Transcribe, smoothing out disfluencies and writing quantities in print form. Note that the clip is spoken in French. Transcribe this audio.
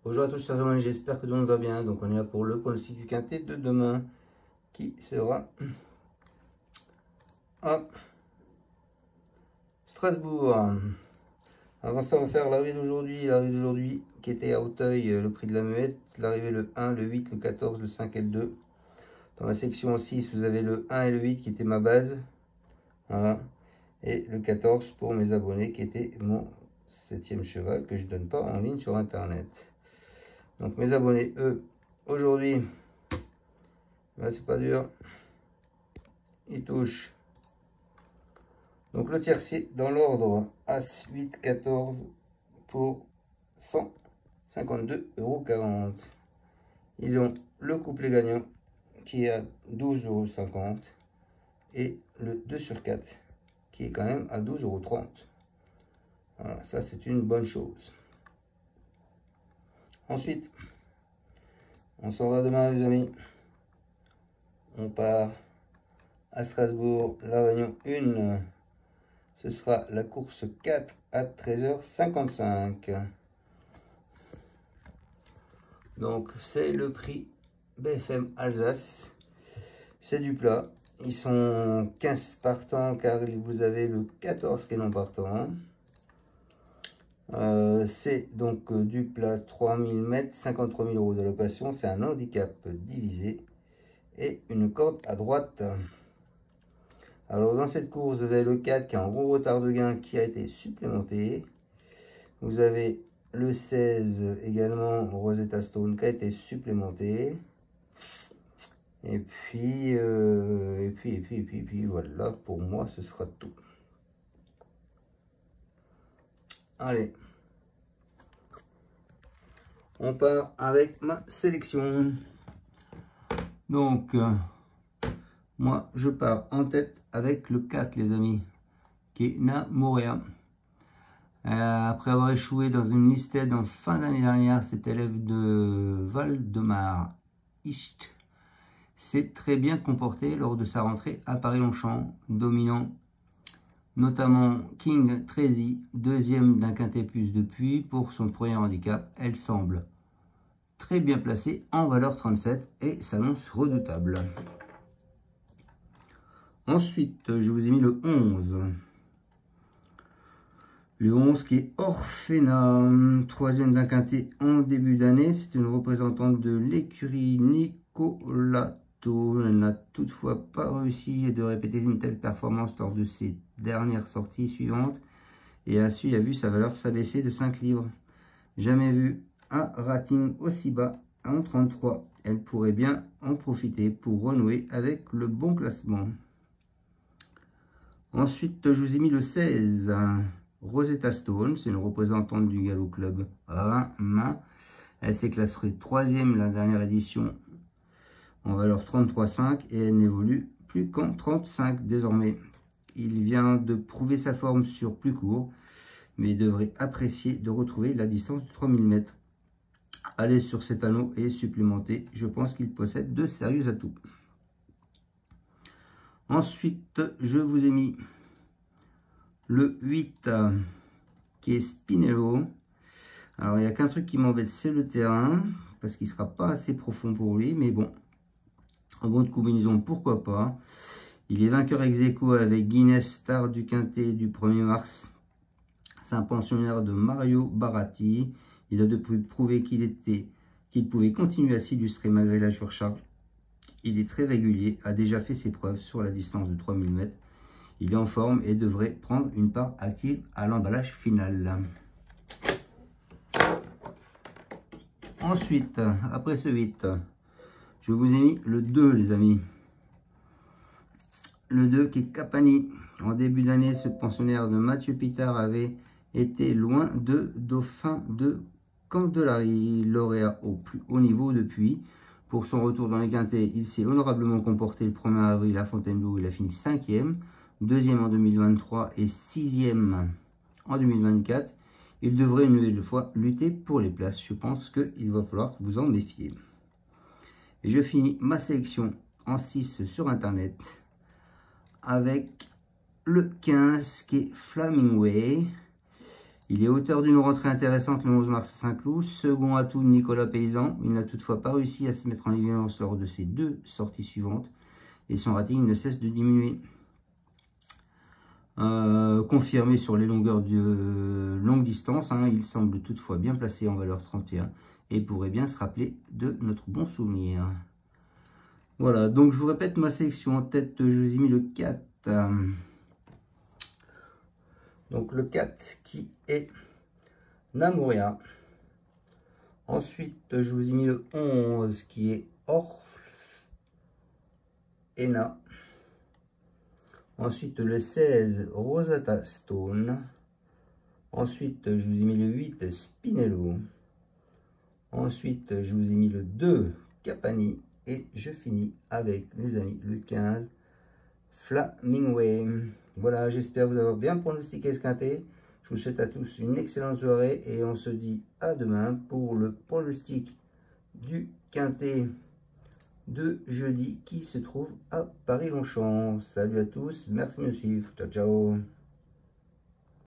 Bonjour à tous chers amis, j'espère que tout le monde va bien. Donc on est là pour le pronostic du quintet de demain qui sera à Strasbourg. Avant ça, on va faire l'arrivée d'aujourd'hui qui était à Auteuil, le prix de la muette, l'arrivée le 1, le 8, le 14, le 5 et le 2. Dans la section 6, vous avez le 1 et le 8 qui était ma base. Voilà. Et le 14 pour mes abonnés qui était mon 7e cheval que je ne donne pas en ligne sur internet. Donc mes abonnés, eux, aujourd'hui, là c'est pas dur, ils touchent. Donc le tiercé dans l'ordre As 8 14 pour 152,40 €. Ils ont le couplet gagnant qui est à 12,50 € et le 2 sur 4 qui est quand même à 12,30 €. Voilà, ça c'est une bonne chose. Ensuite, on s'en va demain les amis. On part à Strasbourg, la réunion 1. Ce sera la course 4 à 13h55. Donc c'est le prix BFM Alsace. C'est du plat. Ils sont 15 partants car vous avez le 14 qui est non partant. C'est donc du plat 3000 mètres, 53 000 € de location. C'est un handicap divisé et une corde à droite. Alors dans cette course, vous avez le 4 qui a un gros retard de gain qui a été supplémenté. Vous avez le 16 également, Rosetta Stone, qui a été supplémenté. Et puis voilà, pour moi ce sera tout. Allez, on part avec ma sélection. Donc, moi je pars en tête avec le 4 les amis, qui est Namorea. Après avoir échoué dans une listed en fin d'année dernière, cet élève de Valdemar Ist s'est très bien comporté lors de sa rentrée à Paris-Longchamp, dominant notamment King Tracy, deuxième d'un quintet plus depuis. Pour son premier handicap, elle semble très bien placée en valeur 37 et s'annonce redoutable. Ensuite, je vous ai mis le 11. Le 11 qui est Orphena, troisième d'un quintet en début d'année. C'est une représentante de l'écurie Nicolato. Elle n'a toutefois pas réussi de répéter une telle performance lors de ses dernières sorties suivantes. Et ainsi a vu sa valeur s'abaisser de 5 livres. Jamais vu un rating aussi bas en 33. Elle pourrait bien en profiter pour renouer avec le bon classement. Ensuite, je vous ai mis le 16. Rosetta Stone, c'est une représentante du Galop Club Rhin-Main. Elle s'est classée 3e la dernière édition en valeur 33,5 et elle n'évolue plus qu'en 35 désormais. Il vient de prouver sa forme sur plus court, mais devrait apprécier de retrouver la distance de 3000 mètres. Aller sur cet anneau et supplémenter, je pense qu'il possède de sérieux atouts. Ensuite, je vous ai mis le 8 qui est Spinello. Alors, il n'y a qu'un truc qui m'embête, c'est le terrain, parce qu'il ne sera pas assez profond pour lui. Mais bon, en bonne combinaison, pourquoi pas. Il est vainqueur ex-aequo avec Guinness, star du quintet du 1er mars. C'est un pensionnaire de Mario Baratti. Il a depuis prouvé qu'il pouvait continuer à s'illustrer malgré la surcharge. Il est très régulier, a déjà fait ses preuves sur la distance de 3000 mètres. Il est en forme et devrait prendre une part active à l'emballage final. Ensuite, après ce 8, je vous ai mis le 2 les amis. Le 2 qui est Capani. En début d'année, ce pensionnaire de Mathieu Pitard avait été loin de dauphin de Candelari, lauréat au plus haut niveau depuis. Pour son retour dans les quintets, il s'est honorablement comporté le 1er avril à Fontainebleau. Il a fini 5e, 2e en 2023 et 6e en 2024. Il devrait une nouvelle fois lutter pour les places. Je pense qu'il va falloir vous en méfier. Et je finis ma sélection en 6 sur internet avec le 15 qui est Flamingway. Il est auteur d'une rentrée intéressante le 11 mars à Saint-Cloud, second atout de Nicolas Paysan. Il n'a toutefois pas réussi à se mettre en évidence lors de ses 2 sorties suivantes et son rating ne cesse de diminuer. Confirmé sur les longueurs de longue distance, hein, il semble toutefois bien placé en valeur 31 et pourrait bien se rappeler de notre bon souvenir. Voilà, donc je vous répète ma sélection en tête, je vous ai mis le 4. Donc le 4 qui est Namouria. Ensuite, je vous ai mis le 11 qui est Orfena. Ensuite, le 16 Rosetta Stone. Ensuite, je vous ai mis le 8 Spinello. Ensuite, je vous ai mis le 2 Capani. Et je finis avec, les amis, le 15 Flamingway. Voilà, j'espère vous avoir bien pronostiqué ce quintet. Je vous souhaite à tous une excellente soirée et on se dit à demain pour le pronostic du quintet de jeudi qui se trouve à Paris-Longchamp. Salut à tous, merci de me suivre. Ciao, ciao.